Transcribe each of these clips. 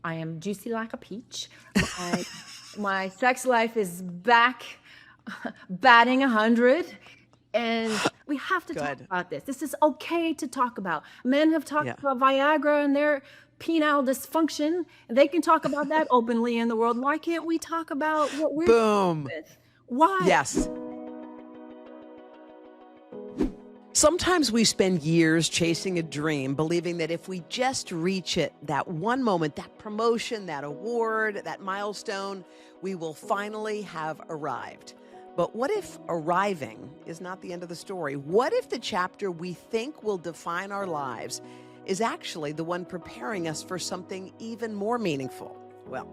I am juicy like a peach. My, my sex life is back, batting 100. And we have to talk Good. about this. This is okay to talk about. Men have talked Yeah. about Viagra and their penile dysfunction. They can talk about that openly in the world. Why can't we talk about what we're dealing Boom. with? Why? Yes. Sometimes we spend years chasing a dream, believing that if we just reach it, that one moment, that promotion, that award, that milestone, we will finally have arrived. But what if arriving is not the end of the story? What if the chapter we think will define our lives is actually the one preparing us for something even more meaningful? Well,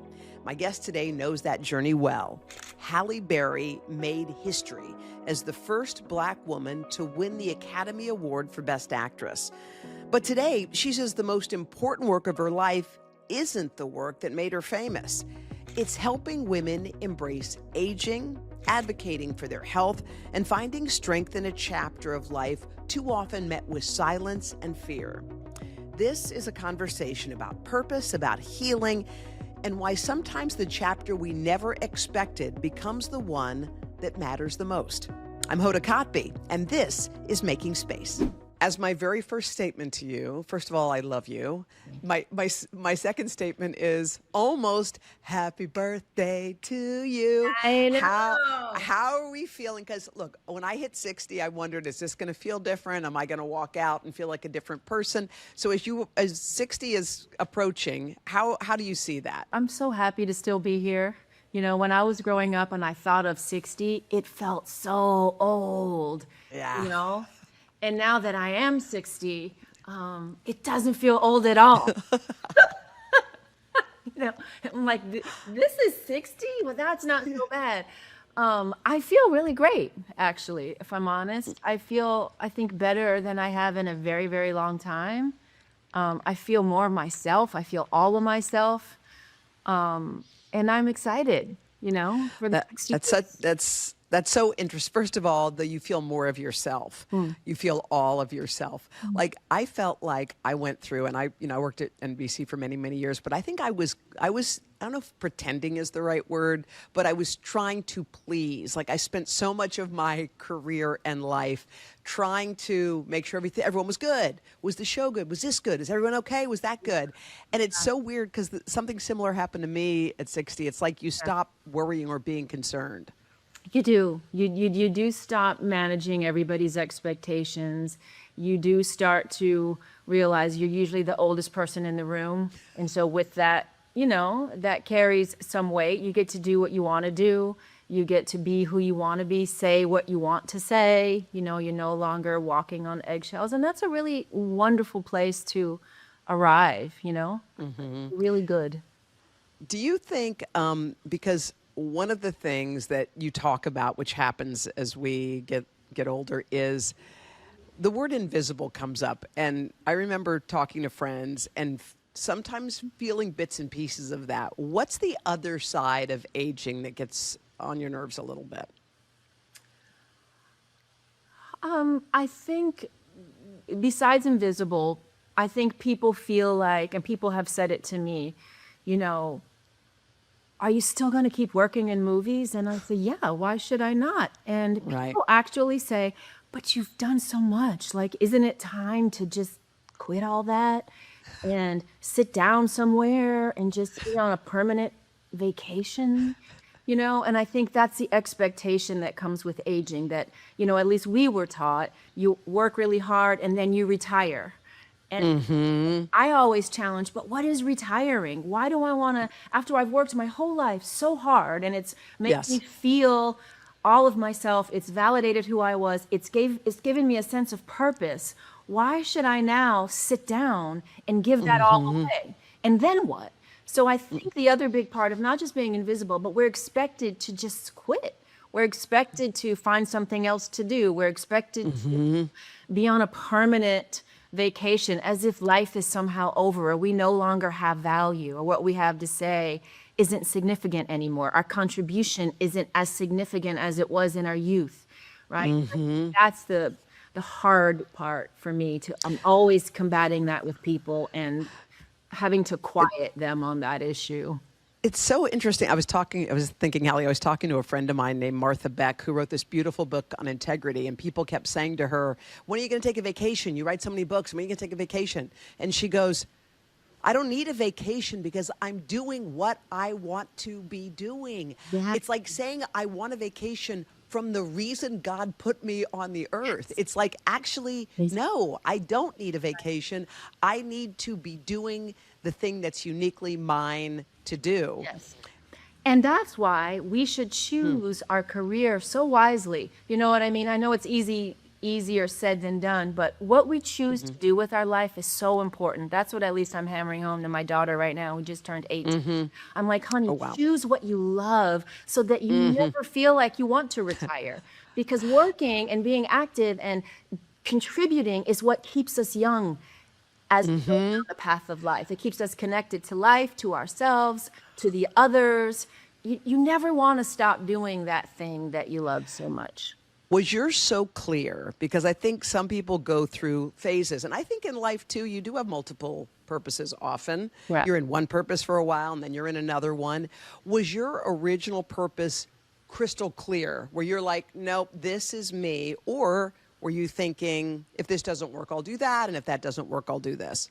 my guest today knows that journey well. Halle Berry made history as the first Black woman to win the Academy Award for Best Actress. But today, she says the most important work of her life isn't the work that made her famous. It's helping women embrace aging, advocating for their health, and finding strength in a chapter of life too often met with silence and fear. This is a conversation about purpose, about healing, and why sometimes the chapter we never expected becomes the one that matters the most. I'm Hoda Kotb, and this is Making Space. As my very first statement to you, first of all, I love you. My second statement is almost happy birthday to you. I How know. how are we feeling? Because look, when I hit 60, I wondered, is this going to feel different? Am I going to walk out and feel like a different person? So as 60 is approaching, how do you see that? I'm so happy to still be here. You know, when I was growing up and I thought of 60, it felt so old, Yeah. you know? And now that I am 60, it doesn't feel old at all. You know, I'm like, this is 60? Well, that's not so bad. I feel really great, actually, if I'm honest. I think, better than I have in a very, very long time. I feel more of myself. I feel all of myself. And I'm excited, you know, for the next years. That's so interesting. First of all, that you feel more of yourself. Mm. You feel all of yourself. Like I felt like I went through, and I worked at NBC for many, many years, but I think I was I don't know if pretending is the right word, but I was trying to please. Like I spent so much of my career and life trying to make sure everyone was good. Was the show good? Was this good? Is everyone okay? Was that good? And it's so weird because something similar happened to me at 60. It's like you stop worrying or being concerned. You do. You do stop managing everybody's expectations. You do start to realize you're usually the oldest person in the room. And so with that, you know, that carries some weight. You get to do what you want to do. You get to be who you want to be, say what you want to say. You know, you're no longer walking on eggshells. And that's a really wonderful place to arrive, you know? Really good. Do you think, because one of the things that you talk about, which happens as we get older, is the word invisible comes up. And I remember talking to friends and sometimes feeling bits and pieces of that. What's the other side of aging that gets on your nerves a little bit? I think besides invisible, I think people feel like, and people have said it to me, you know, are you still going to keep working in movies? And I say, yeah, why should I not? And Right. people actually say, but you've done so much. Like, isn't it time to just quit all that and sit down somewhere and just be on a permanent vacation? You know, and I think that's the expectation that comes with aging, that, you know, at least we were taught, you work really hard and then you retire. And I always challenge, but what is retiring? Why do I want to, after I've worked my whole life so hard and it's made me Yes. feel all of myself, it's validated who I was, it's given me a sense of purpose. Why should I now sit down and give that all away? And then what? So I think the other big part of not just being invisible, but we're expected to just quit. We're expected to find something else to do. We're expected to be on a permanent vacation as if life is somehow over, or we no longer have value, or what we have to say isn't significant anymore. Our contribution isn't as significant as it was in our youth, right? That's the hard part for me. I'm always combating that with people, and having to quiet them on that issue. It's so interesting. I was thinking, Hallie, I was talking to a friend of mine named Martha Beck, who wrote this beautiful book on integrity. And people kept saying to her, when are you going to take a vacation? You write so many books. When are you going to take a vacation? And she goes, I don't need a vacation because I'm doing what I want to be doing. That's It's like saying I want a vacation from the reason God put me on the earth. It's like, actually, no, I don't need a vacation. I need to be doing the thing that's uniquely mine to do. Yes. And that's why we should choose our career so wisely. You know what I mean? I know it's easier said than done, but what we choose to do with our life is so important. That's what at least I'm hammering home to my daughter right now, who just turned 18. I'm like, honey, choose what you love so that you never feel like you want to retire. Because working and being active and contributing is what keeps us young as we go down the path of life. It keeps us connected to life, to ourselves, to the others. You never want to stop doing that thing that you love so much. Was yours so clear? Because I think some people go through phases. And I think in life, too, you do have multiple purposes often. Right. You're in one purpose for a while, and then you're in another one. Was your original purpose crystal clear, where you're like, nope, this is me? Or were you thinking, if this doesn't work, I'll do that, and if that doesn't work, I'll do this?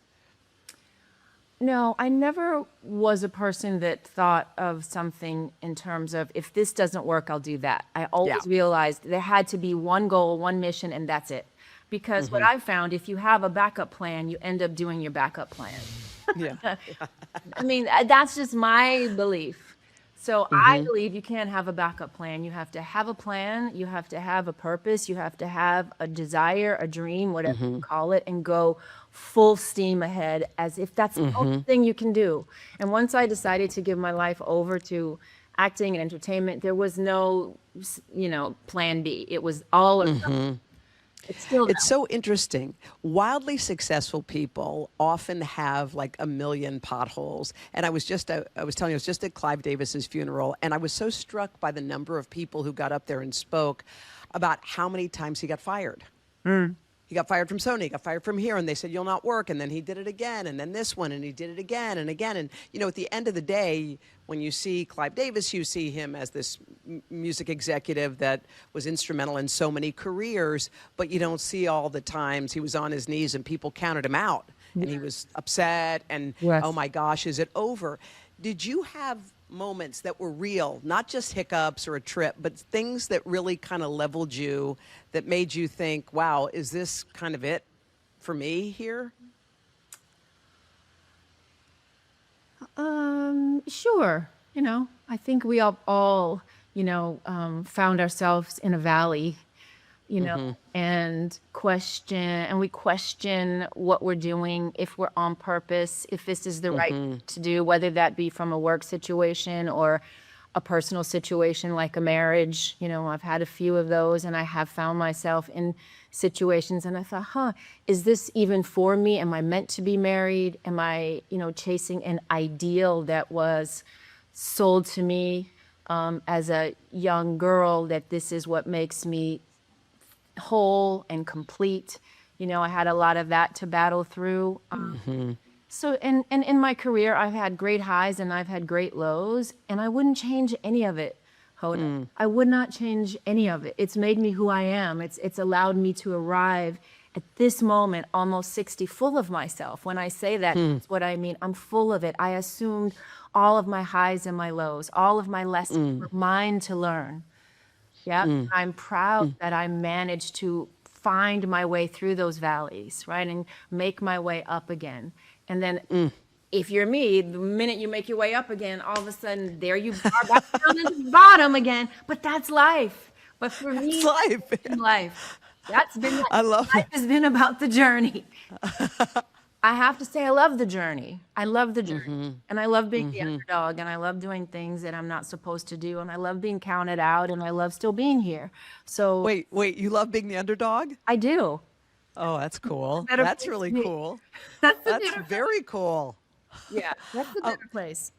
No, I never was a person that thought of something in terms of, if this doesn't work, I'll do that. I always realized there had to be one goal, one mission, and that's it. Because what I found, if you have a backup plan, you end up doing your backup plan. Yeah. I mean, that's just my belief. So I believe you can't have a backup plan. You have to have a plan. You have to have a purpose. You have to have a desire, a dream, whatever you call it, and go full steam ahead as if that's the only thing you can do. And once I decided to give my life over to acting and entertainment, there was no, plan B. It was all or nothing. It's so interesting. Wildly successful people often have like a million potholes. And I was telling you, I was just at Clive Davis's funeral, and I was so struck by the number of people who got up there and spoke about how many times he got fired. He got fired from Sony, got fired from here, and they said, you'll not work. And then he did it again, and then this one, and he did it again and again. And, at the end of the day, when you see Clive Davis, you see him as this music executive that was instrumental in so many careers, but you don't see all the times he was on his knees and people counted him out, and he was upset, and, oh my gosh, is it over? Did you have moments that were real, not just hiccups or a trip, but things that really kind of leveled you, that made you think, wow, is this kind of it for me here? Sure. I think we all found ourselves in a valley, and we question what we're doing, if we're on purpose, if this is the right thing to do, whether that be from a work situation or a personal situation like a marriage. I've had a few of those, and I have found myself in situations and I thought, is this even for me? Am I meant to be married? Am I, chasing an ideal that was sold to me as a young girl, that this is what makes me whole and complete? I had a lot of that to battle through. So, and in my career, I've had great highs and I've had great lows, and I wouldn't change any of it, Hoda. I would not change any of it. It's made me who I am. It's allowed me to arrive at this moment, almost 60, full of myself. When I say that, that's what I mean. I'm full of it. I assumed all of my highs and my lows, all of my lessons were mine to learn. Yeah, I'm proud that I managed to find my way through those valleys, right, and make my way up again. And then if you're me, the minute you make your way up again, all of a sudden there you are back down at the bottom again. But that's life. But for me, It's life. That's been life. I love Life has been about the journey. I have to say I love the journey. I love the journey. And I love being the underdog, and I love doing things that I'm not supposed to do, and I love being counted out, and I love still being here. So Wait, you love being the underdog? I do. Oh, that's cool. Better That's place really to be. cool. That's That's very cool. Yeah, that's the better place.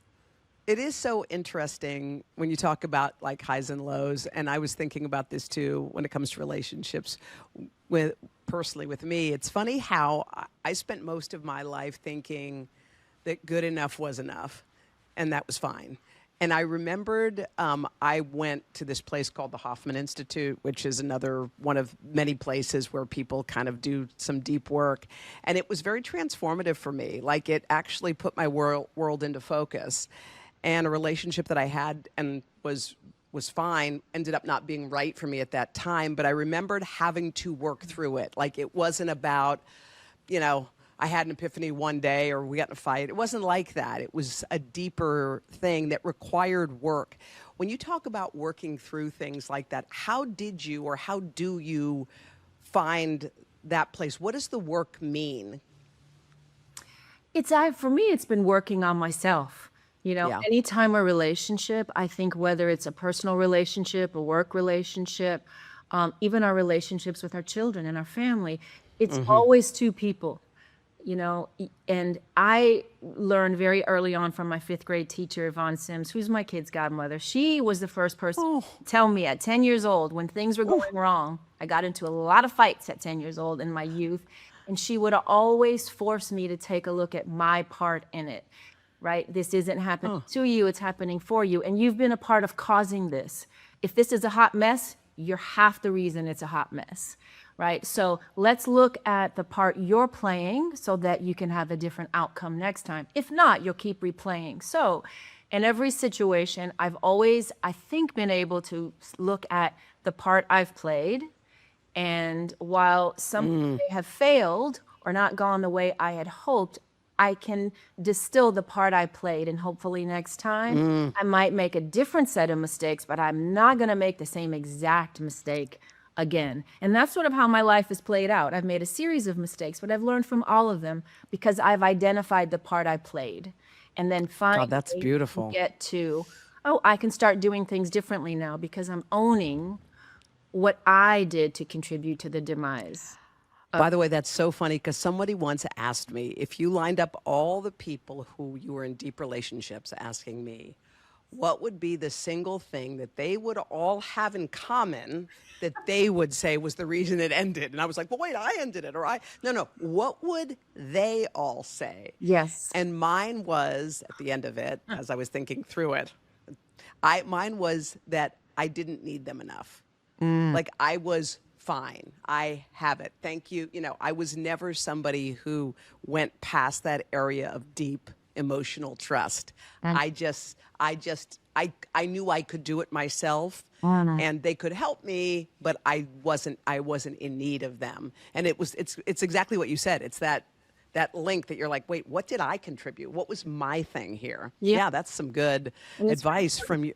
It is so interesting when you talk about like highs and lows, and I was thinking about this too when it comes to relationships personally with me. It's funny how I spent most of my life thinking that good enough was enough, and that was fine. And I remembered I went to this place called the Hoffman Institute, which is another one of many places where people kind of do some deep work. And it was very transformative for me. Like, it actually put my world into focus. And a relationship that I had and was fine ended up not being right for me at that time. But I remembered having to work through it. Like, it wasn't about, you know, I had an epiphany one day or we got in a fight. It wasn't like that. It was a deeper thing that required work. When you talk about working through things like that, how did you or how do you find that place? What does the work mean? For me, it's been working on myself. Yeah. Anytime a relationship, I think whether it's a personal relationship, a work relationship, even our relationships with our children and our family, it's always two people. And I learned very early on from my fifth grade teacher, Yvonne Sims, who's my kid's godmother. She was the first person to tell me at 10 years old when things were going wrong. I got into a lot of fights at 10 years old in my youth, and she would always force me to take a look at my part in it, right? This isn't happening to you, it's happening for you. And you've been a part of causing this. If this is a hot mess, you're half the reason it's a hot mess. Right? So let's look at the part you're playing so that you can have a different outcome next time. If not, you'll keep replaying. So in every situation, I've always, I think, been able to look at the part I've played. And while some may have failed or not gone the way I had hoped, I can distill the part I played, and hopefully next time I might make a different set of mistakes, but I'm not going to make the same exact mistake again. And that's sort of how my life has played out. I've made a series of mistakes, but I've learned from all of them because I've identified the part I played. And then finally, God, that's beautiful. get to, I can start doing things differently now because I'm owning what I did to contribute to the demise. By the way, that's so funny because somebody once asked me, if you lined up all the people who you were in deep relationships, asking me, what would be the single thing that they would all have in common that they would say was the reason it ended? And I was like, well, wait, I ended it, no. What would they all say? Yes. And mine was, at the end of it, as I was thinking through it, mine was that I didn't need them enough. Like, I was fine. I have it. Thank you. I was never somebody who went past that area of deep emotional trust. I knew I could do it myself, and they could help me, but I wasn't in need of them. And it's exactly what you said. It's that link that you're like, wait, what did I contribute? What was my thing here? Yeah, that's some good advice from you.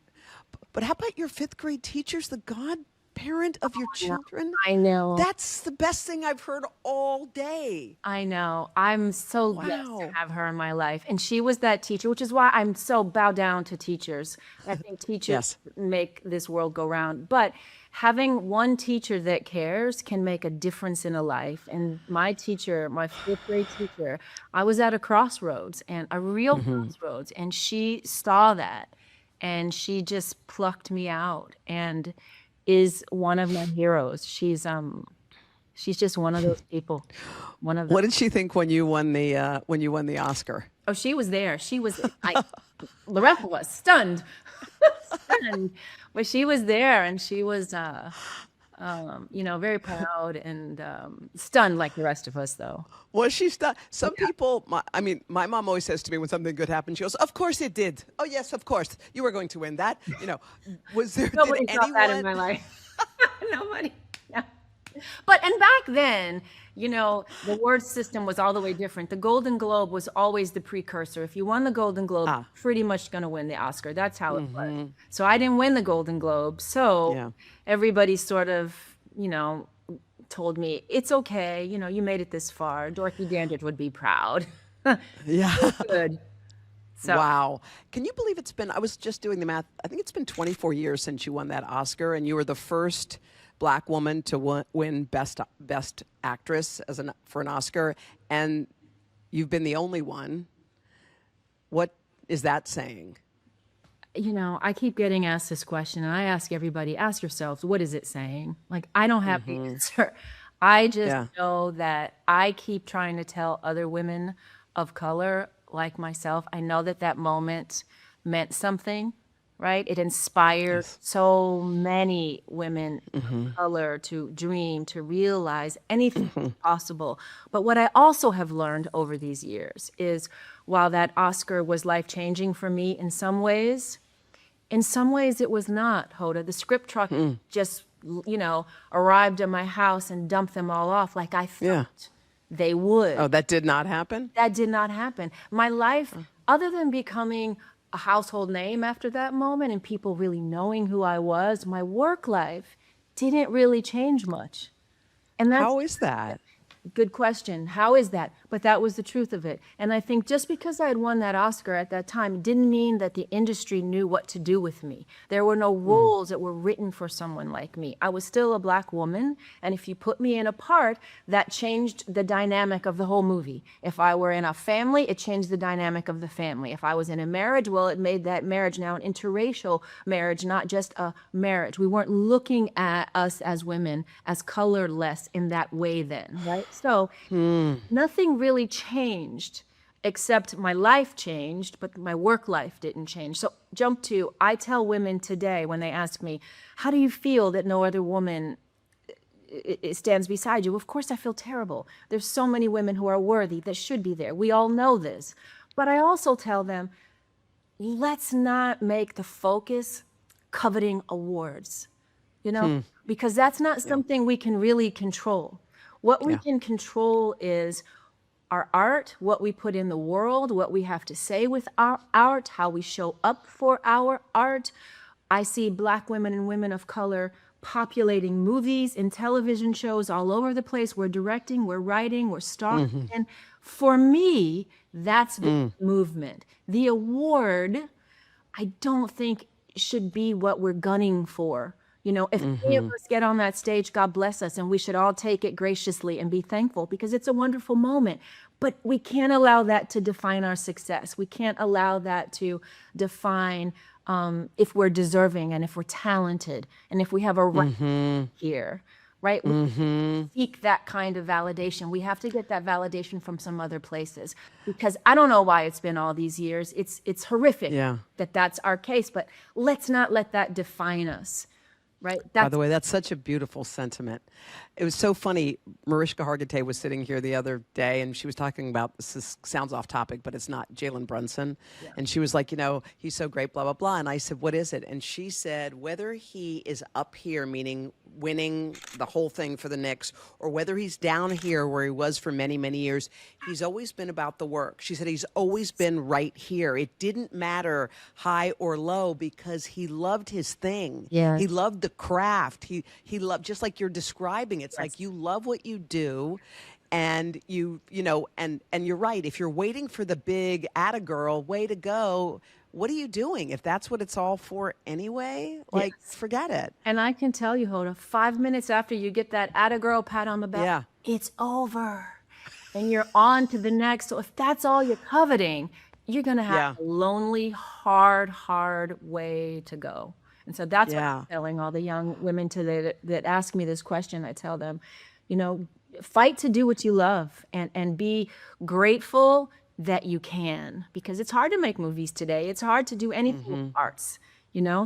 But how about your fifth grade teachers, the godparent of your children? I know. That's the best thing I've heard all day. I know. I'm so blessed to Wow. have her in my life. And she was that teacher, which is why I'm so bow down to teachers. I think teachers Yes. make this world go round. But having one teacher that cares can make a difference in a life. And my teacher, my fifth grade teacher, I was at a crossroads, and a real crossroads. And she saw that, and she just plucked me out and is one of my heroes. She's just one of those people. One of the What did she think when you won the Oscar? Oh, she was there. Loretta was stunned. Stunned. But she was there, and she was very proud and stunned like the rest of us, though. Was she stuck? Some people, my mom always says to me when something good happens, she goes, "Of course it did. Oh yes, of course you were going to win that." Was there Nobody did thought that in anyone? my life. Nobody. No. And back then, the award system was all the way different. The Golden Globe was always the precursor. If you won the Golden Globe, you're pretty much going to win the Oscar. That's how it was. So I didn't win the Golden Globe. So everybody sort of, told me, it's okay. You made it this far. Dorothy Dandridge would be proud. Yeah. Good. So Wow. Can you believe I was just doing the math. I think it's been 24 years since you won that Oscar, and you were the first Black woman to win Best Actress for an Oscar, and you've been the only one. What is that saying? I keep getting asked this question, and I ask everybody, ask yourselves, what is it saying? Like, I don't have the answer. I just know that I keep trying to tell other women of color like myself. I know that that moment meant something, right? It inspired Yes. so many women of color to dream, to realize anything is possible. But what I also have learned over these years is while that Oscar was life-changing for me in some ways it was not, Hoda. The script truck just, arrived at my house and dumped them all off like I Yeah. thought they would. Oh, that did not happen? That did not happen. My life, other than becoming a household name after that moment and people really knowing who I was, my work life didn't really change much. And that's How is that? good question. How is that? But that was the truth of it. And I think just because I had won that Oscar at that time didn't mean that the industry knew what to do with me. There were no rules that were written for someone like me. I was still a Black woman, and if you put me in a part, that changed the dynamic of the whole movie. If I were in a family, it changed the dynamic of the family. If I was in a marriage, well, it made that marriage now an interracial marriage, not just a marriage. We weren't looking at us as women as colorless in that way then, right? So nothing really changed except my life changed, but my work life didn't change. So jump to, I tell women today when they ask me, how do you feel that no other woman stands beside you? Of course I feel terrible. There's so many women who are worthy that should be there. We all know this. But I also tell them, let's not make the focus coveting awards, because that's not something we can really control. What we Yeah. can control is our art, what we put in the world, what we have to say with our art, how we show up for our art. I see Black women and women of color populating movies and television shows all over the place. We're directing, we're writing, we're starring. And for me, that's the movement. The award, I don't think should be what we're gunning for. If any of us get on that stage, God bless us, and we should all take it graciously and be thankful because it's a wonderful moment. But we can't allow that to define our success. We can't allow that to define if we're deserving and if we're talented and if we have a right here, right? We seek that kind of validation. We have to get that validation from some other places because I don't know why it's been all these years. It's horrific that that's our case, but let's not let that define us. Right. By the way, that's such a beautiful sentiment. It was so funny. Mariska Hargitay was sitting here the other day, and she was talking about, sounds off topic, but it's not, Jalen Brunson. Yeah. And she was like, he's so great, blah, blah, blah. And I said, what is it? And she said, whether he is up here, meaning winning the whole thing for the Knicks, or whether he's down here where he was for many, many years, he's always been about the work. She said he's always been right here. It didn't matter high or low because he loved his thing. Yeah. He loved the craft. He loved, just like you're describing, it's like you love what you do, and and you're right. If you're waiting for the big atta girl, way to go, what are you doing? If that's what it's all for anyway, like, forget it. And I can tell you, Hoda, 5 minutes after you get that atta girl pat on the back, it's over. And you're on to the next. So if that's all you're coveting, you're going to have a lonely, hard way to go. And so that's what I'm telling all the young women today that ask me this question. I tell them, fight to do what you love and be grateful that you can, because it's hard to make movies today. It's hard to do anything with arts,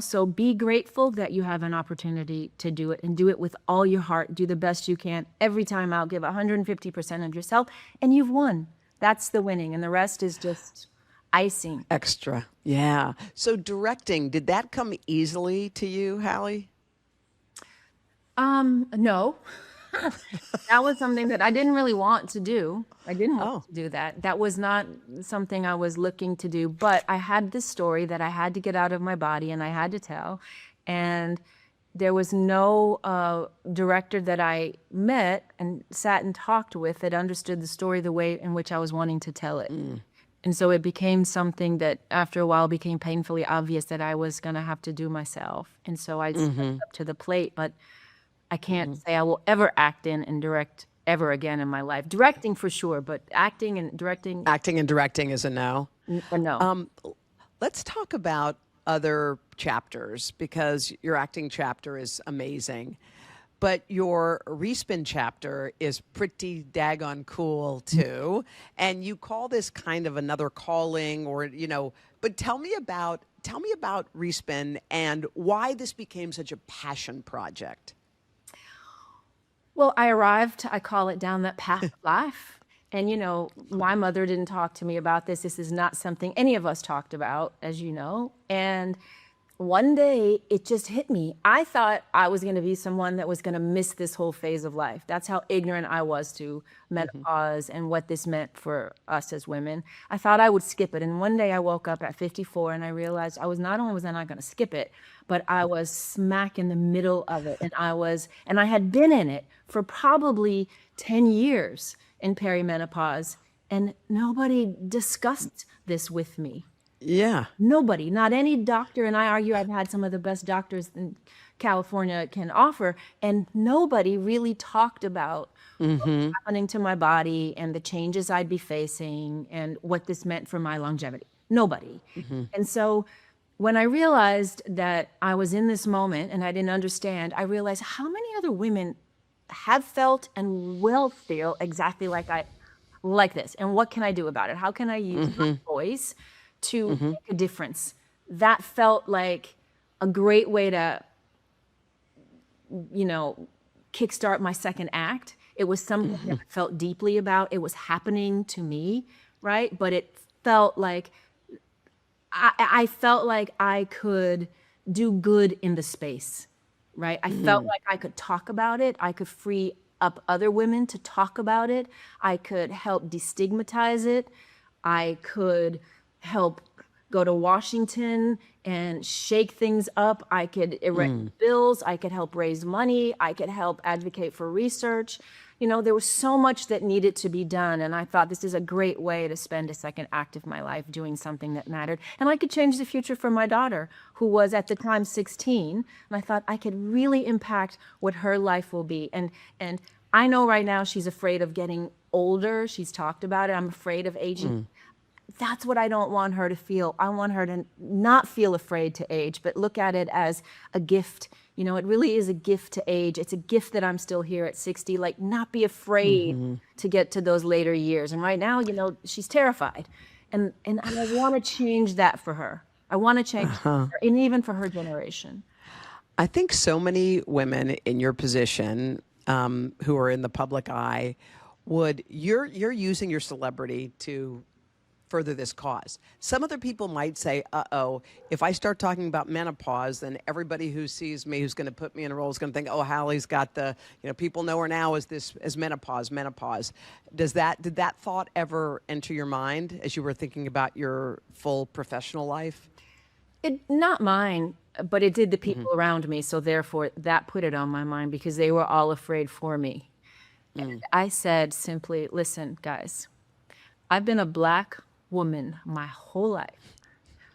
so be grateful that you have an opportunity to do it and do it with all your heart. Do the best you can. Every time out, give 150% of yourself and you've won. That's the winning. And the rest is just icing. Extra. Yeah. So directing, did that come easily to you, Halle? No. That was something that I didn't really want to do. I didn't want to do that. That was not something I was looking to do, but I had this story that I had to get out of my body and I had to tell. And there was no director that I met and sat and talked with that understood the story the way in which I was wanting to tell it. And so it became something that after a while became painfully obvious that I was going to have to do myself. And so I stepped up to the plate, but I can't say I will ever act in and direct ever again in my life. Directing for sure, but acting and directing. Acting and directing is a no. A no. Let's talk about other chapters because your acting chapter is amazing. but your Respin chapter is pretty daggone cool too. And you call this kind of another calling, or, but tell me about Respin and why this became such a passion project. Well, I call it down that path of life. And, my mother didn't talk to me about this. This is not something any of us talked about, as you know. And one day it just hit me. I thought I was going to be someone that was going to miss this whole phase of life. That's how ignorant I was to menopause and what this meant for us as women. I thought I would skip it. And one day I woke up at 54 and I realized not only was I not going to skip it, but I was smack in the middle of it. And I had been in it for probably 10 years in perimenopause, and nobody discussed this with me. Yeah. Nobody, not any doctor, and I argue I've had some of the best doctors in California can offer, and nobody really talked about what was happening to my body and the changes I'd be facing and what this meant for my longevity. Nobody. And so when I realized that I was in this moment and I didn't understand, I realized how many other women have felt and will feel exactly like this, and what can I do about it? How can I use my voice to make a difference? That felt like a great way to, kickstart my second act. It was something that I felt deeply about. It was happening to me, right? But it felt like I felt like I could do good in the space, right? I felt like I could talk about it. I could free up other women to talk about it. I could help destigmatize it. I could help go to Washington and shake things up. I could erect bills. I could help raise money. I could help advocate for research. There was so much that needed to be done. And I thought this is a great way to spend a second act of my life doing something that mattered. And I could change the future for my daughter, who was at the time 16. And I thought I could really impact what her life will be. And I know right now she's afraid of getting older. She's talked about it. I'm afraid of aging. That's what I don't want her to feel. I want her to not feel afraid to age, but look at it as a gift. It really is a gift to age. It's a gift that I'm still here at 60. Like, not be afraid to get to those later years. And right now, she's terrified. And I want to change that for her. I want to change that for her, and even for her generation. I think so many women in your position, who are in the public eye, you're using your celebrity to further this cause. Some other people might say, if I start talking about menopause, then everybody who sees me, who's going to put me in a role, is going to think, oh, Halle's got people know her now as menopause. Did that thought ever enter your mind as you were thinking about your full professional life? Not mine, but it did the people around me. So therefore that put it on my mind, because they were all afraid for me. And I said simply, listen, guys, I've been a Black woman my whole life.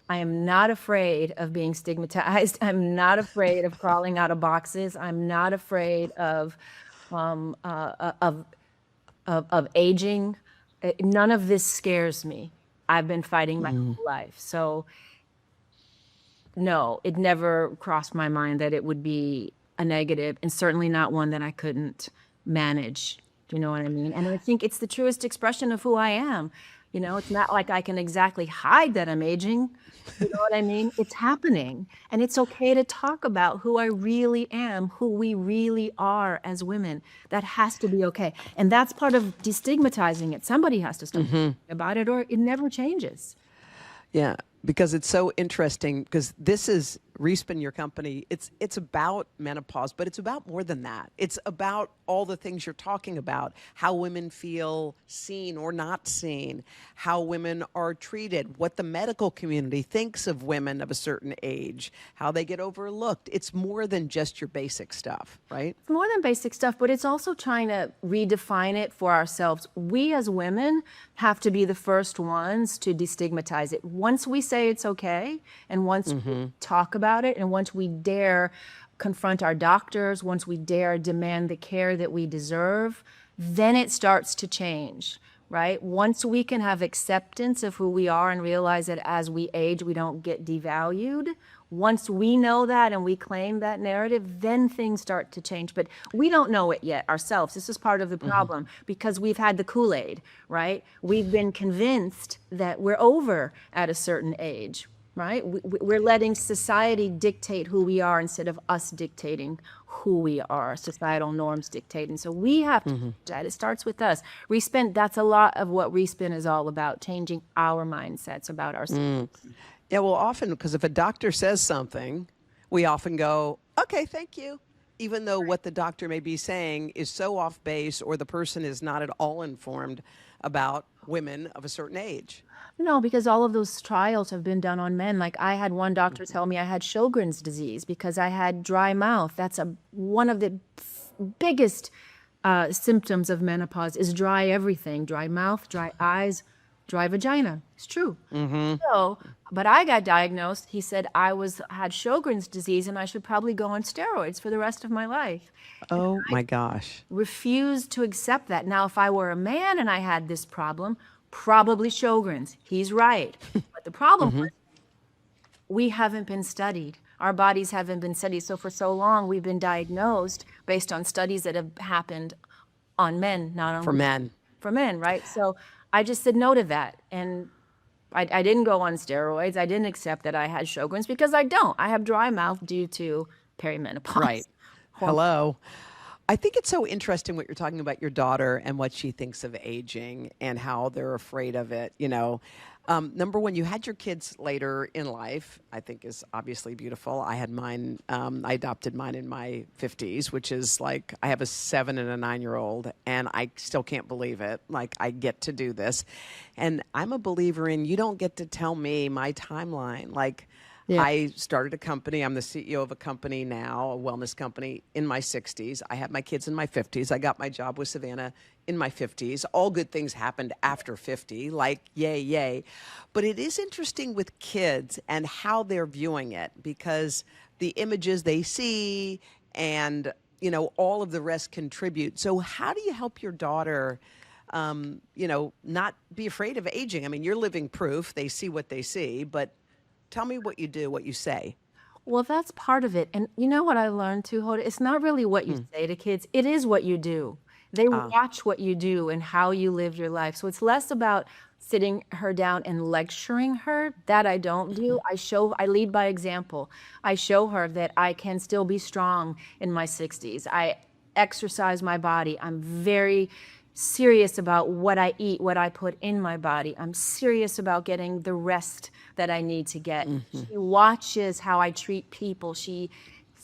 I am not afraid of being stigmatized. I'm not afraid of crawling out of boxes. I'm not afraid of aging. None of this scares me. I've been fighting my whole life. So no, it never crossed my mind that it would be a negative, and certainly not one that I couldn't manage. Do you know what I mean? And I think it's the truest expression of who I am. It's not like I can exactly hide that I'm aging. You know what I mean? It's happening. And it's okay to talk about who I really am, who we really are as women. That has to be okay. And that's part of destigmatizing it. Somebody has to start talking about it, or it never changes. Yeah, because it's so interesting, because this is Respin, your company. It's about menopause, but it's about more than that. It's about all the things you're talking about, how women feel seen or not seen, how women are treated, what the medical community thinks of women of a certain age, how they get overlooked. It's more than just your basic stuff, right? It's more than basic stuff, but it's also trying to redefine it for ourselves. We as women have to be the first ones to destigmatize it. Once we say it's okay, and once we talk about it, and once we dare confront our doctors, once we dare demand the care that we deserve, then it starts to change. right? Once we can have acceptance of who we are and realize that as we age, we don't get devalued. Once we know that and we claim that narrative, then things start to change. But we don't know it yet ourselves. This is part of the problem because we've had the Kool-Aid, right? We've been convinced that we're over at a certain age, right? We're letting society dictate who we are instead of us dictating who we are. Societal norms dictate. And so we have to change that. It starts with us. That's a lot of what Respin is all about, changing our mindsets about ourselves. Yeah, well, often, because if a doctor says something, we often go, okay, thank you. Even though what the doctor may be saying is so off base, or the person is not at all informed about women of a certain age. No, because all of those trials have been done on men. Like I had one doctor tell me I had Sjogren's disease because I had dry mouth. That's one of the biggest symptoms of menopause is dry everything, dry mouth, dry eyes, dry vagina. It's true. So, but I got diagnosed. He said had Sjogren's disease and I should probably go on steroids for the rest of my life. Oh my gosh. Refused to accept that. Now, if I were a man and I had this problem, probably Sjogren's. He's right. But the problem was we haven't been studied. Our bodies haven't been studied. So for so long, we've been diagnosed based on studies that have happened on men, not on For men. for men, right? So I just said no to that. And I didn't go on steroids. I didn't accept that I had Sjogren's because I don't. I have dry mouth due to perimenopause. Right. Hello. I think it's so interesting what you're talking about your daughter and what she thinks of aging and how they're afraid of it. Number one, you had your kids later in life, I think is obviously beautiful. I had mine, I adopted mine in my 50s, which is like I have a 7 and a 9-year-old, and I still can't believe it. Like, I get to do this. And I'm a believer in you don't get to tell me my timeline. Like, Yeah. I started a company. I'm the CEO of a company now, a wellness company, in my 60s. I had my kids in my 50s. I got my job with Savannah in my 50s. All good things happened after 50, like yay, yay. But it is interesting with kids and how they're viewing it because the images they see and, all of the rest contribute. So how do you help your daughter, not be afraid of aging? I mean, you're living proof. They see what they see, but tell me what you do, what you say. Well, that's part of it. And you know what I learned too, Hoda? It's not really what you say to kids, it is what you do. They watch what you do and how you live your life. So it's less about sitting her down and lecturing her. That I don't do. I lead by example. I show her that I can still be strong in my 60s. I exercise my body. I'm very serious about what I eat, what I put in my body. I'm serious about getting the rest that I need to get. She watches how I treat people. She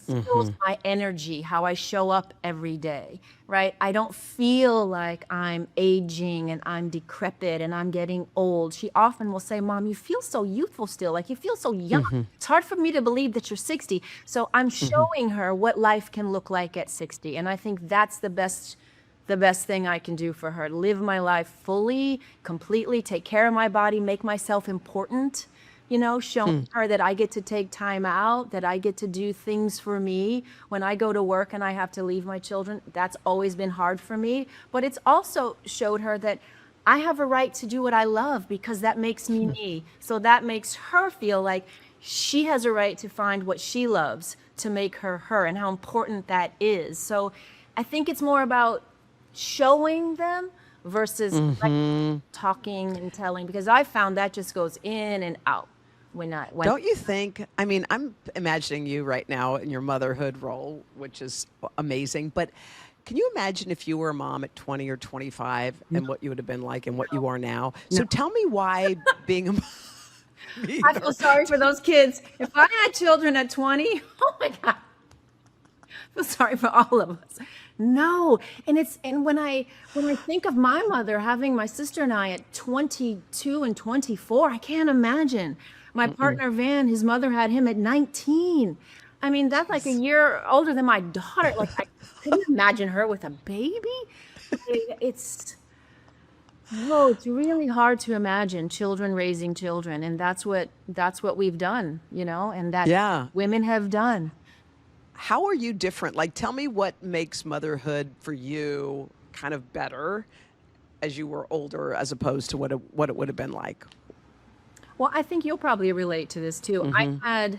feels my energy, how I show up every day, right? I don't feel like I'm aging and I'm decrepit and I'm getting old. She often will say, Mom, you feel so youthful still, like you feel so young. It's hard for me to believe that you're 60. So I'm showing her what life can look like at 60. And I think that's the best thing I can do for her. Live my life fully, completely, take care of my body, make myself important, showing her that I get to take time out, that I get to do things for me. When I go to work and I have to leave my children, that's always been hard for me. But it's also showed her that I have a right to do what I love because that makes me me. So that makes her feel like she has a right to find what she loves to make her her and how important that is. So I think it's more about showing them versus like talking and telling, because I found that just goes in and out. Don't you think? I mean, I'm imagining you right now in your motherhood role, which is amazing. But can you imagine if you were a mom at 20 or 25 and what you would have been like and what you are now? So tell me why being a mom. I feel sorry for those kids. If I had children at 20, oh my God. I feel sorry for all of us. No. And when I think of my mother having my sister and I at 22 and 24, I can't imagine. My partner Van, his mother had him at 19. I mean, that's like a year older than my daughter. Like I couldn't imagine her with a baby. It's really hard to imagine children raising children, and that's what we've done, and that women have done. How are you different? Like, tell me what makes motherhood for you kind of better as you were older as opposed to what it would have been like? Well, I think you'll probably relate to this too. I had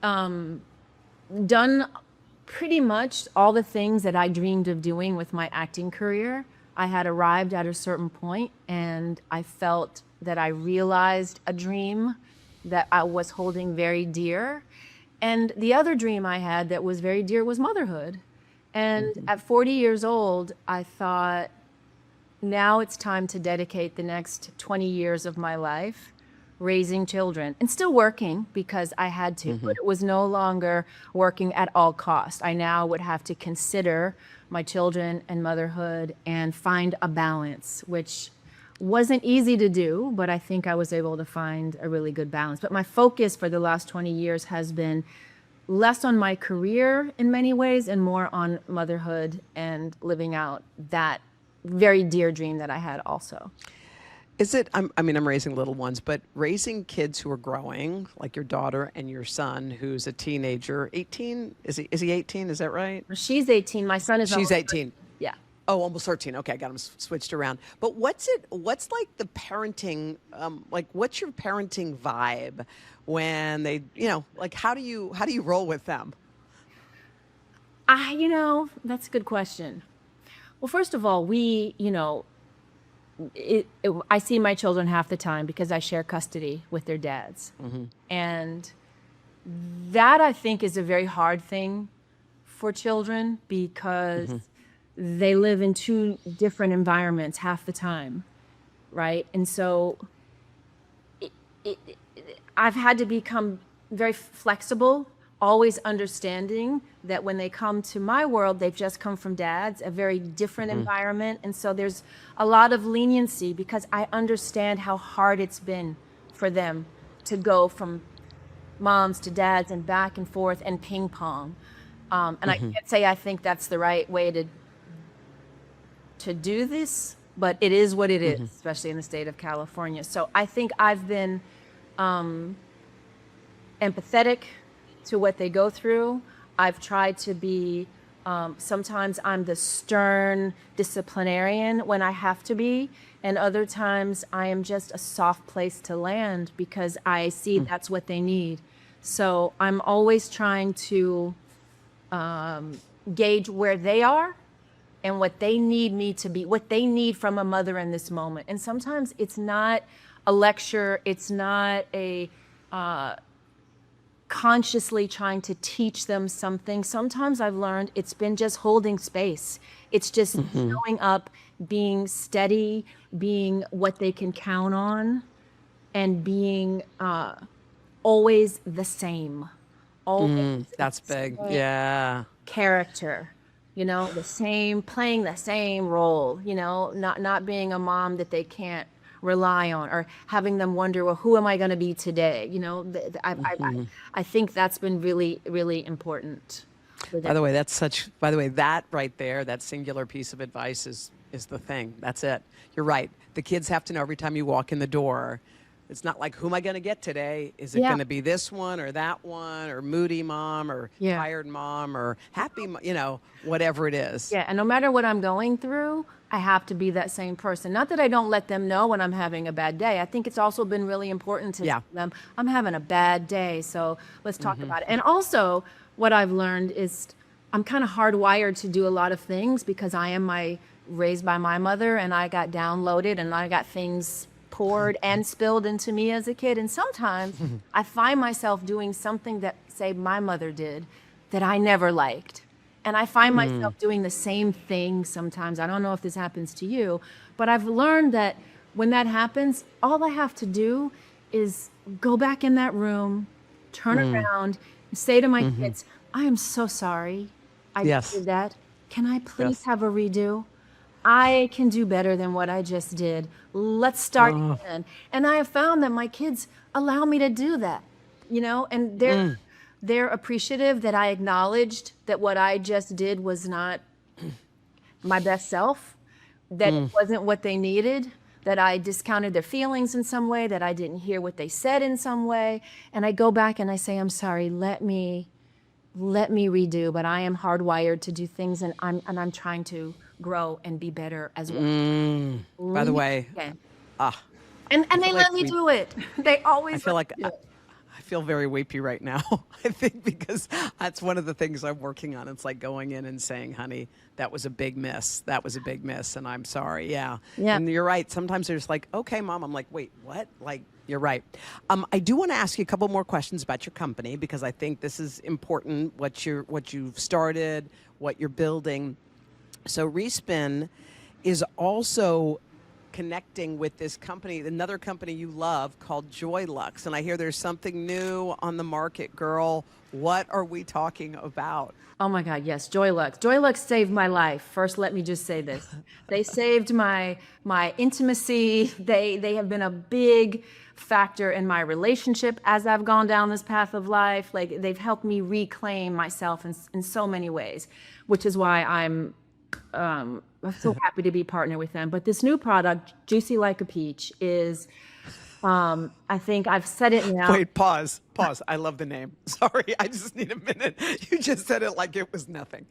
done pretty much all the things that I dreamed of doing with my acting career. I had arrived at a certain point and I felt that I realized a dream that I was holding very dear. And the other dream I had that was very dear was motherhood. And at 40 years old, I thought, now it's time to dedicate the next 20 years of my life raising children and still working because I had to, but it was no longer working at all cost. I now would have to consider my children and motherhood and find a balance, which wasn't easy to do, but I think I was able to find a really good balance. But my focus for the last 20 years has been less on my career in many ways and more on motherhood and living out that very dear dream that I had also. Is it, I mean, I'm raising little ones, but raising kids who are growing, like your daughter and your son, who's a teenager, 18? Is he 18? Is that right? She's 18. My son is She's almost 18. Yeah. Oh, almost 13. Okay, I got them switched around. But what's like the parenting, like what's your parenting vibe when they, like how do you roll with them? That's a good question. Well, first of all, I see my children half the time because I share custody with their dads. And that I think is a very hard thing for children because they live in two different environments half the time, right? And so I've had to become very flexible, always understanding that when they come to my world, they've just come from dad's, a very different environment. And so there's a lot of leniency because I understand how hard it's been for them to go from moms to dads and back and forth and ping pong. And I can't say I think that's the right way to do this, but it is what it is, especially in the state of California. So I think I've been empathetic to what they go through. I've tried to be, sometimes I'm the stern disciplinarian when I have to be, and other times I am just a soft place to land because I see that's what they need. So I'm always trying to gauge where they are and what they need me to be, what they need from a mother in this moment. And sometimes it's not a lecture, it's not a consciously trying to teach them something. Sometimes I've learned it's been just holding space. It's just showing up, being steady, being what they can count on, and being always the same. Always That's big. Yeah. character, the same, playing the same role, not being a mom that they can't rely on or having them wonder, well, who am I going to be today? I think that's been really, really important for them. By the way, that right there, that singular piece of advice is the thing. That's it. You're right. The kids have to know every time you walk in the door, it's not like, who am I going to get today? Is it going to be this one or that one or moody mom or tired mom or happy, whatever it is. Yeah, and no matter what I'm going through, I have to be that same person. Not that I don't let them know when I'm having a bad day. I think it's also been really important to tell them, I'm having a bad day, so let's talk about it. And also, what I've learned is I'm kind of hardwired to do a lot of things because I am raised by my mother, and I got downloaded, and I got things poured and spilled into me as a kid. And sometimes I find myself doing something that, say, my mother did that I never liked. And I find myself doing the same thing sometimes. I don't know if this happens to you, but I've learned that when that happens, all I have to do is go back in that room, turn around, and say to my kids, I am so sorry I did that. Can I please have a redo? I can do better than what I just did. Let's start again. And I have found that my kids allow me to do that, and they're appreciative that I acknowledged that what I just did was not my best self, that it wasn't what they needed, that I discounted their feelings in some way, that I didn't hear what they said in some way. And I go back and I say, I'm sorry, let me redo, but I am hardwired to do things, and I'm trying to grow and be better as well. By the Lean way, in. ah, And I they feel let like me do it. They I always feel let like me do it. I feel very weepy right now. I think because that's one of the things I'm working on. It's like going in and saying, honey, that was a big miss. That was a big miss. And I'm sorry. Yeah. Yeah. And you're right. Sometimes they're just like, okay, mom. I'm like, wait, what? Like, you're right. I do want to ask you a couple more questions about your company because I think this is important, what you've started, what you're building. So Respin is also connecting with this company, another company you love called Joylux. And I hear there's something new on the market, girl. What are we talking about? Oh my God, yes, Joylux. Joylux saved my life. First, let me just say this. They saved my intimacy. They have been a big factor in my relationship as I've gone down this path of life. Like they've helped me reclaim myself in so many ways, which is why I'm so happy to be partnered with them. But this new product, Juicy Like a Peach, is I think I've said it now. Wait, pause, pause. I love the name. Sorry, I just need a minute. You just said it like it was nothing.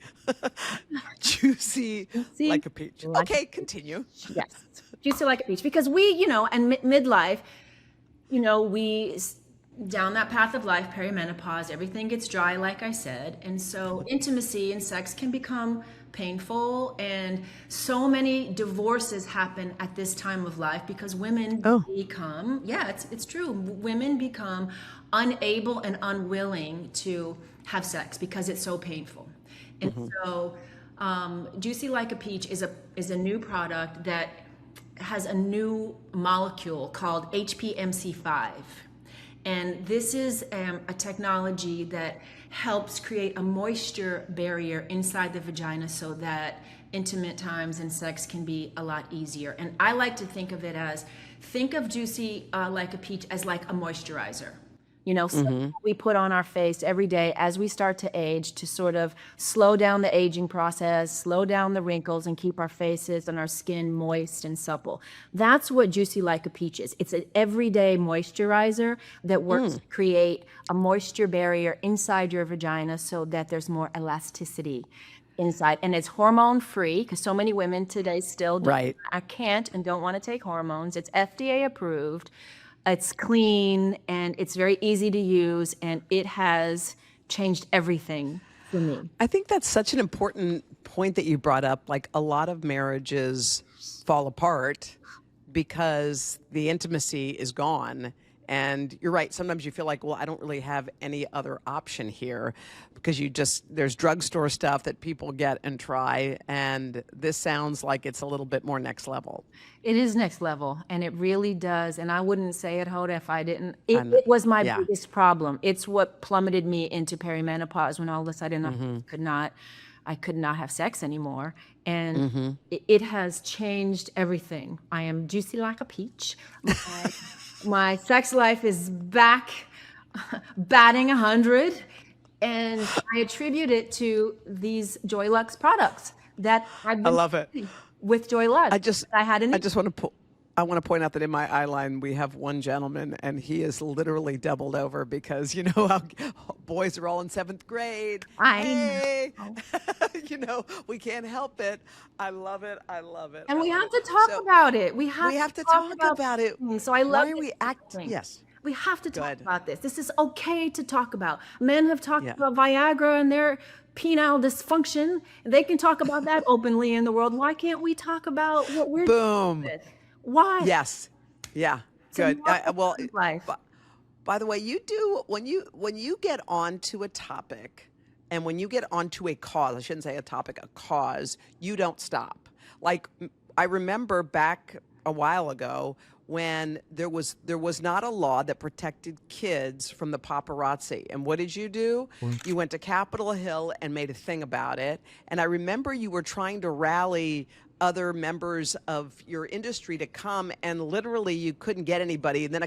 Juicy Juicy like a peach. like Okay, continue. Yes, juicy like a peach. Because we, and midlife, we down that path of life, perimenopause, everything gets dry, like I said. And so intimacy and sex can become painful. And so many divorces happen at this time of life because women Oh. become, yeah, it's true. Women become unable and unwilling to have sex because it's so painful. And so Juicy Like a Peach is a new product that has a new molecule called HPMC5. And this is a technology that helps create a moisture barrier inside the vagina so that intimate times and sex can be a lot easier. And I like to think of it as, think of Juicy Like a Peach as like a moisturizer. Something we put on our face every day as we start to age to sort of slow down the aging process, slow down the wrinkles, and keep our faces and our skin moist and supple. That's what Juicy Like a Peach is. It's an everyday moisturizer that works to create a moisture barrier inside your vagina so that there's more elasticity inside. And it's hormone free because so many women today still Right. I can't and don't want to take hormones. It's FDA approved. It's clean and it's very easy to use, and it has changed everything for me. I think that's such an important point that you brought up. Like a lot of marriages fall apart because the intimacy is gone. And you're right. Sometimes you feel like, well, I don't really have any other option here because there's drugstore stuff that people get and try. And this sounds like it's a little bit more next level. It is next level, and it really does. And I wouldn't say it, Hoda, if I didn't. And It was my yeah. biggest problem. It's what plummeted me into perimenopause when all of a sudden I could not have sex anymore. And it has changed everything. I am juicy like a peach. My sex life is back batting 100, and I attribute it to these Joylux products that I've I been love it. using with Joylux. I had an I just want to I want to point out that in my eye line we have one gentleman and he is literally doubled over because you know how boys are all in 7th grade. I know. We can't help it. I love it. I love it. And I we love have it. to talk So about it. We we have have to to talk talk about about it. things. So I love Why are this we act? thing. Yes. We have to talk Good. about this. This is okay to talk about. Men have talked Yeah. about Viagra and their penile dysfunction. They can talk about that openly in the world. Why can't we talk about what we're dealing Boom. with? Why? Yes. Yeah. It's a Good. normal Well, part of life. by the way, you do when you get onto a topic and when you get onto a cause, I shouldn't say a topic, a cause, you don't stop. Like I remember back a while ago when there was not a law that protected kids from the paparazzi. And what did you do? You went to Capitol Hill and made a thing about it. And I remember you were trying to rally other members of your industry to come, and literally you couldn't get anybody. And then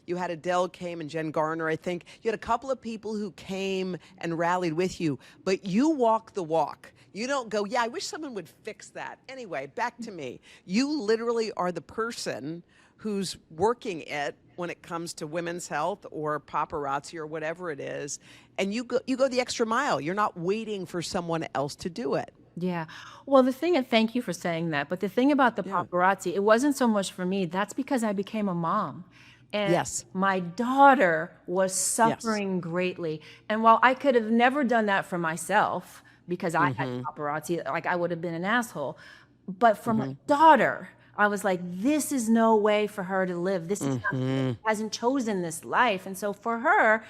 you had Adele came and Jen Garner, I think. You had a couple of people who came and rallied with you, but you walk the walk. You don't go, yeah, I wish someone would fix that. Anyway, back to me. You literally are the person who's working it when it comes to women's health or paparazzi or whatever it is, and you go the extra mile. You're not waiting for someone else to do it. Yeah. Well, and thank you for saying that. But the thing about the Yeah. paparazzi, it wasn't so much for me. That's because I became a mom. And Yes. my daughter was Yes. suffering greatly. And while I could have never done that for myself because I had Mm-hmm. paparazzi, like I would have been an asshole. But for my Mm-hmm. daughter, I was like, this is no way for her to live. This is not, Mm-hmm. she hasn't chosen this life. And so for her,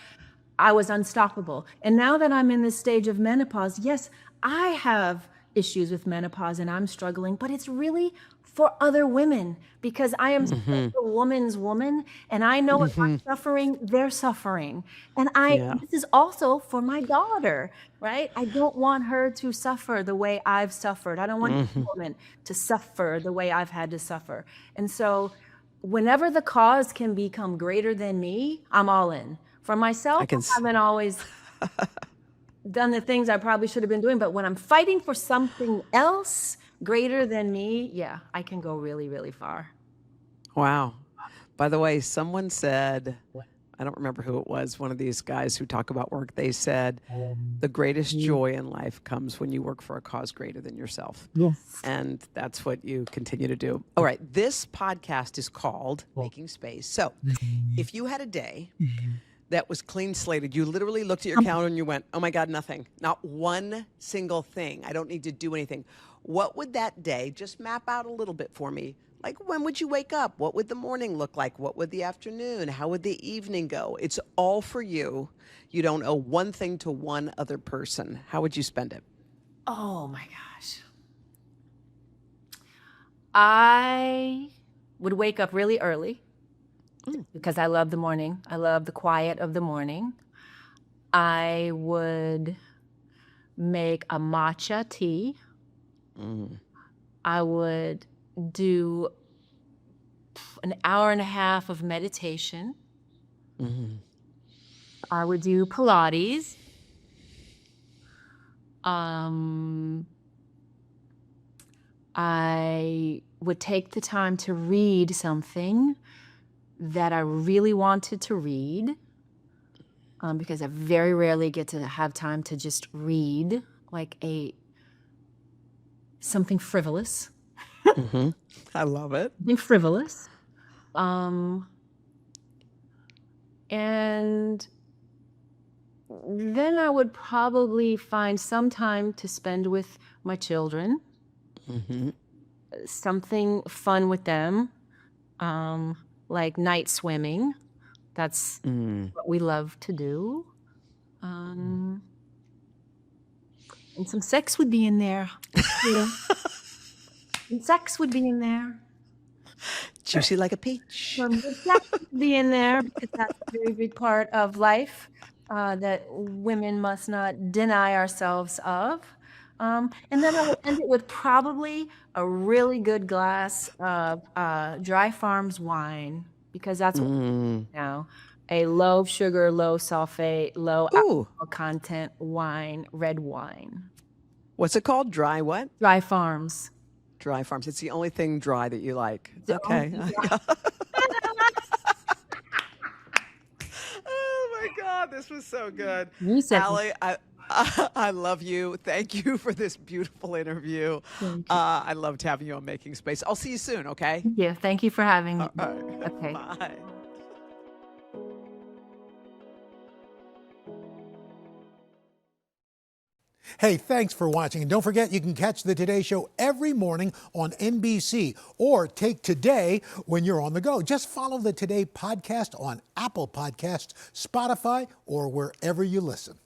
I was unstoppable. And now that I'm in this stage of menopause, yes, I have issues with menopause and I'm struggling, but it's really for other women because I am such Mm-hmm. a woman's woman and I know if Mm-hmm. I'm suffering, they're suffering. And Yeah. this is also for my daughter, right? I don't want her to suffer the way I've suffered. I don't want any Mm-hmm. woman to suffer the way I've had to suffer. And so whenever the cause can become greater than me, I'm all in. For I myself, I can. haven't always done the things I probably should have been doing, but when I'm fighting for something else greater than me, yeah, I can go really, really far. Wow. By the way, someone said, I don't remember who it was, one of these guys who talk about work, they said, the greatest joy in life comes when you work for a cause greater than yourself. Yes. And that's what you continue to do. All right. This podcast is called Making Space. So if you had a day that was clean slated, you literally looked at your calendar and you went, oh my God, nothing, not one single thing. I don't need to do anything. What would that day, just map out a little bit for me? Like, when would you wake up? What would the morning look like? What would the afternoon? How would the evening go? It's all for you. You don't owe one thing to one other person. How would you spend it? Oh my gosh. I would wake up really early Mm, because I love the morning. I love the quiet of the morning. I would make a matcha tea. mm, I would do an hour and a half of meditation. mm, I would do Pilates. Um, I would take the time to read something that I really wanted to read, because I very rarely get to have time to just read like something frivolous, mm-hmm. I love it. something frivolous. Um, and then I would probably find some time to spend with my children, Mm-hmm. something fun with them, like night swimming. That's Mm. what we love to do. Um, and some sex would be in there. Yeah. And sex would be in there. Juicy like a peach. Some good sex would be in there because that's a very big part of life that women must not deny ourselves of. And then I would end it with probably a really good glass of Dry Farms wine because that's what Mm. now a low sugar, low sulfate, low Ooh, alcohol content wine, red wine. what's it called? Dry what? Dry Farms. Dry farms. It's the only thing dry that you like. The only Okay. thing dry. Oh my God, this was so good. You said Halle, I love you. Thank you for this beautiful interview. thank you. I loved having you on Making Space. I'll see you soon, okay? Yeah, thank you for having me. All right. Okay. Bye. Hey, thanks for watching. And don't forget, you can catch the Today Show every morning on NBC or take Today when you're on the go. Just follow the Today podcast on Apple Podcasts, Spotify, or wherever you listen.